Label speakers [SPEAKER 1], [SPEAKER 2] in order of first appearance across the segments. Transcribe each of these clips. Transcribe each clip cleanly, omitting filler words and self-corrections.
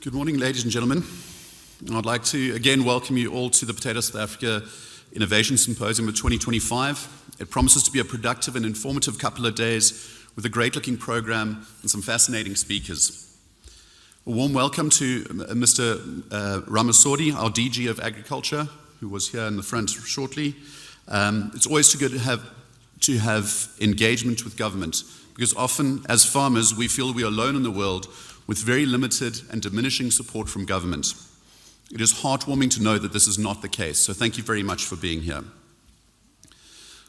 [SPEAKER 1] Good morning, ladies and gentlemen. I'd like to again welcome you all to the Potato South Africa Innovation Symposium of 2025. It promises to be a productive and informative couple of days with a great-looking program and some fascinating speakers. A warm welcome to Mr. Ramasodi, our DG of Agriculture, who was here in the front shortly. It's always too good to have engagement with government, because often, as farmers, we feel we are alone in the world with very limited and diminishing support from government. It is heartwarming to know that this is not the case, so thank you very much for being here.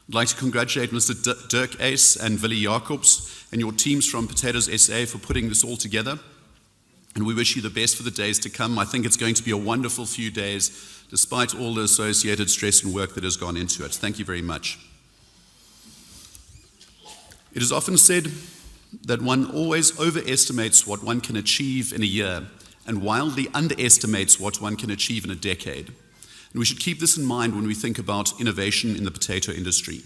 [SPEAKER 1] I'd like to congratulate Mr. Dirk Ace and Willie Jacobs and your teams from Potatoes SA for putting this all together, and we wish you the best for the days to come. I think it's going to be a wonderful few days, despite all the associated stress and work that has gone into it. Thank you very much. It is often said that one always overestimates what one can achieve in a year and wildly underestimates what one can achieve in a decade. And we should keep this in mind when we think about innovation in the potato industry.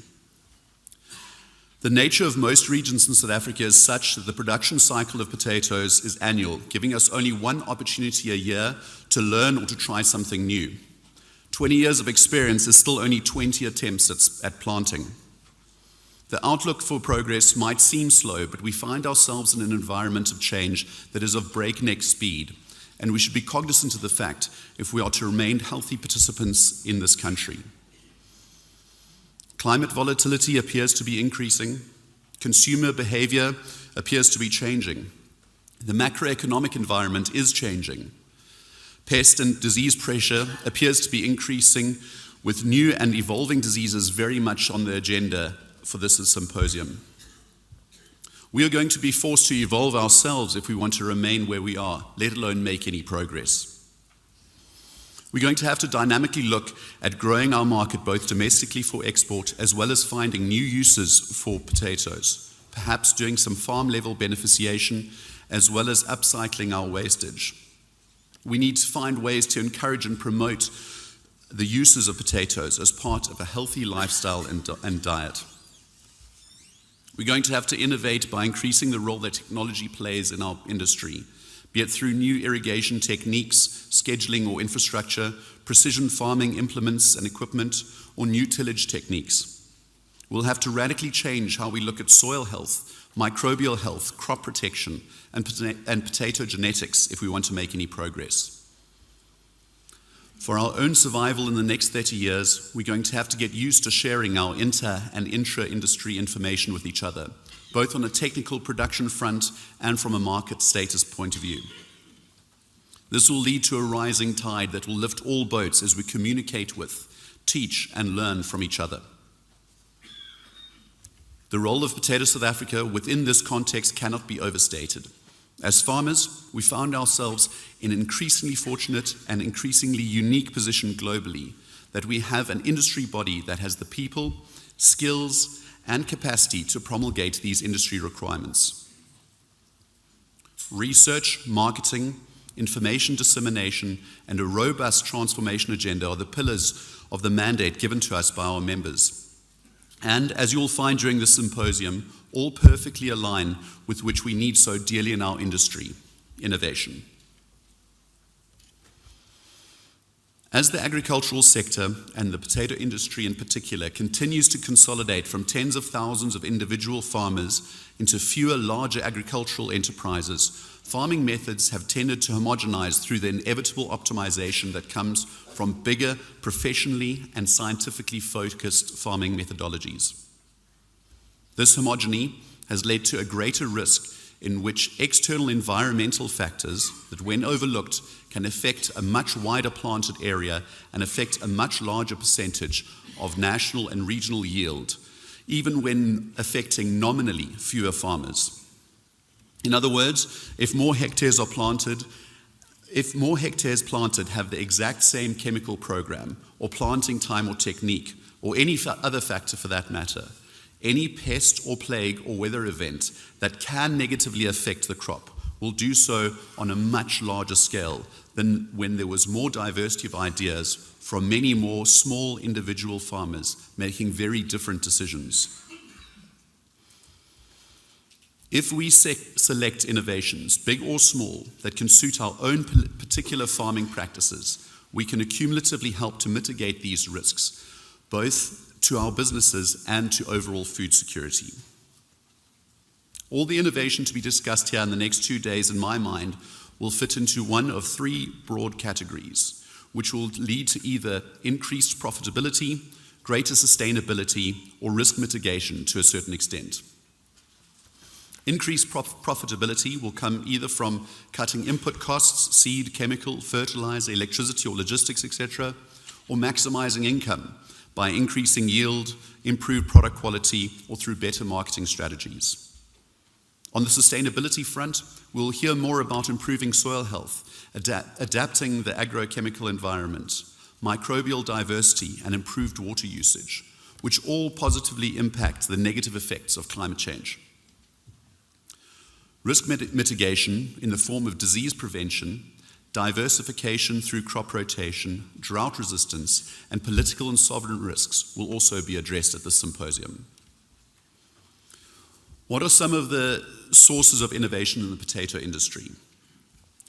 [SPEAKER 1] The nature of most regions in South Africa is such that the production cycle of potatoes is annual, giving us only one opportunity a year to learn or to try something new. 20 years of experience is still only 20 attempts at planting. The outlook for progress might seem slow, but we find ourselves in an environment of change that is of breakneck speed, and we should be cognizant of the fact if we are to remain healthy participants in this country. Climate volatility appears to be increasing. Consumer behavior appears to be changing. The macroeconomic environment is changing. Pest and disease pressure appears to be increasing, with new and evolving diseases very much on the agenda for this symposium. We are going to be forced to evolve ourselves if we want to remain where we are, let alone make any progress. We're going to have to dynamically look at growing our market both domestically for export as well as finding new uses for potatoes, perhaps doing some farm-level beneficiation as well as upcycling our wastage. We need to find ways to encourage and promote the uses of potatoes as part of a healthy lifestyle and diet. We're going to have to innovate by increasing the role that technology plays in our industry, be it through new irrigation techniques, scheduling or infrastructure, precision farming implements and equipment, or new tillage techniques. We'll have to radically change how we look at soil health, microbial health, crop protection, and potato genetics if we want to make any progress. For our own survival in the next 30 years, we're going to have to get used to sharing our inter- and intra-industry information with each other, both on a technical production front and from a market status point of view. This will lead to a rising tide that will lift all boats as we communicate with, teach, and learn from each other. The role of Potato South Africa within this context cannot be overstated. As farmers, we found ourselves in an increasingly fortunate and increasingly unique position globally that we have an industry body that has the people, skills, and capacity to promulgate these industry requirements. Research, marketing, information dissemination, and a robust transformation agenda are the pillars of the mandate given to us by our members. And as you'll find during this symposium, all perfectly align with which we need so dearly in our industry, innovation. As the agricultural sector, and the potato industry in particular, continues to consolidate from tens of thousands of individual farmers into fewer larger agricultural enterprises, farming methods have tended to homogenize through the inevitable optimization that comes from bigger, professionally and scientifically focused farming methodologies. This homogeny has led to a greater risk in which external environmental factors that, when overlooked, can affect a much wider planted area and affect a much larger percentage of national and regional yield, even when affecting nominally fewer farmers. In other words, if more hectares planted have the exact same chemical program or planting time or technique or any other factor for that matter, any pest or plague or weather event that can negatively affect the crop will do so on a much larger scale than when there was more diversity of ideas from many more small individual farmers making very different decisions. If we select innovations, big or small, that can suit our own particular farming practices, we can accumulatively help to mitigate these risks, both to our businesses and to overall food security. All the innovation to be discussed here in the next 2 days, in my mind, will fit into one of 3 broad categories, which will lead to either increased profitability, greater sustainability, or risk mitigation to a certain extent. Increased profitability will come either from cutting input costs, seed, chemical, fertilizer, electricity or logistics, etc., or maximizing income by increasing yield, improved product quality, or through better marketing strategies. On the sustainability front, we'll hear more about improving soil health, adapting the agrochemical environment, microbial diversity, and improved water usage, which all positively impact the negative effects of climate change. Risk mitigation in the form of disease prevention, diversification through crop rotation, drought resistance, and political and sovereign risks will also be addressed at this symposium. What are some of the sources of innovation in the potato industry?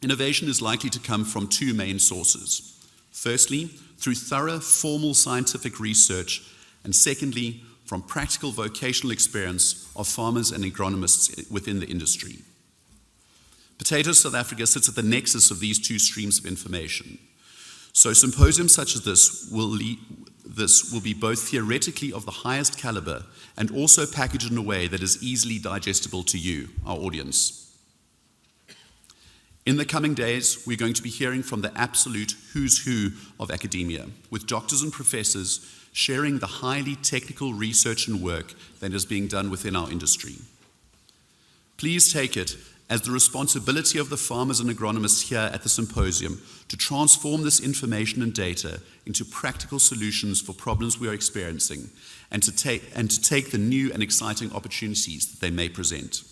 [SPEAKER 1] Innovation is likely to come from 2 main sources. Firstly, through thorough formal scientific research, and secondly, from practical vocational experience of farmers and agronomists within the industry. Potatoes South Africa sits at the nexus of these 2 streams of information. So symposiums such as this will be both theoretically of the highest caliber and also packaged in a way that is easily digestible to you, our audience. In the coming days, we're going to be hearing from the absolute who's who of academia, with doctors and professors sharing the highly technical research and work that is being done within our industry. Please take it as the responsibility of the farmers and agronomists here at the symposium to transform this information and data into practical solutions for problems we are experiencing and to take the new and exciting opportunities that they may present.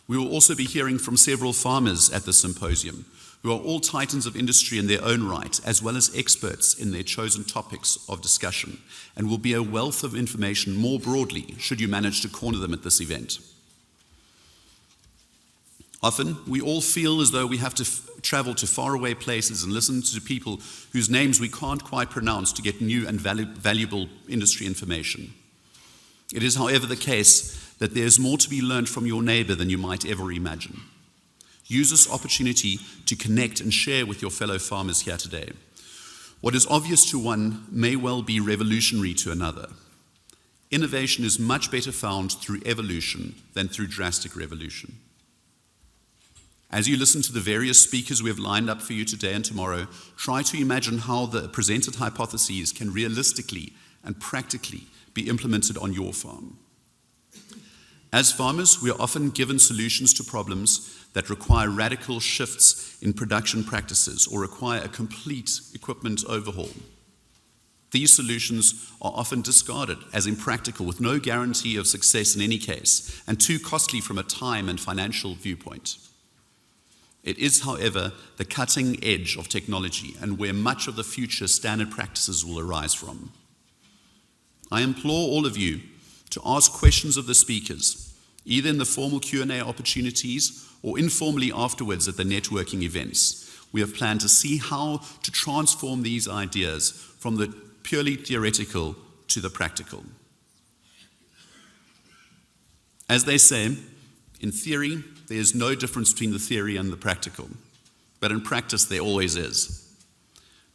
[SPEAKER 1] We will also be hearing from several farmers at the symposium who are all titans of industry in their own right, as well as experts in their chosen topics of discussion, and will be a wealth of information more broadly should you manage to corner them at this event. Often, we all feel as though we have to travel to faraway places and listen to people whose names we can't quite pronounce to get new and valuable industry information. It is, however, the case that there is more to be learned from your neighbor than you might ever imagine. Use this opportunity to connect and share with your fellow farmers here today. What is obvious to one may well be revolutionary to another. Innovation is much better found through evolution than through drastic revolution. As you listen to the various speakers we have lined up for you today and tomorrow, try to imagine how the presented hypotheses can realistically and practically be implemented on your farm. As farmers, we are often given solutions to problems that require radical shifts in production practices or require a complete equipment overhaul. These solutions are often discarded as impractical with no guarantee of success in any case and too costly from a time and financial viewpoint. It is, however, the cutting edge of technology and where much of the future standard practices will arise from. I implore all of you to ask questions of the speakers, either in the formal Q&A opportunities or informally afterwards at the networking events. We have planned to see how to transform these ideas from the purely theoretical to the practical. As they say, in theory, there is no difference between the theory and the practical, but in practice there always is.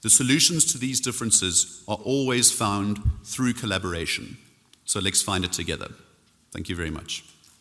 [SPEAKER 1] The solutions to these differences are always found through collaboration. So let's find it together. Thank you very much.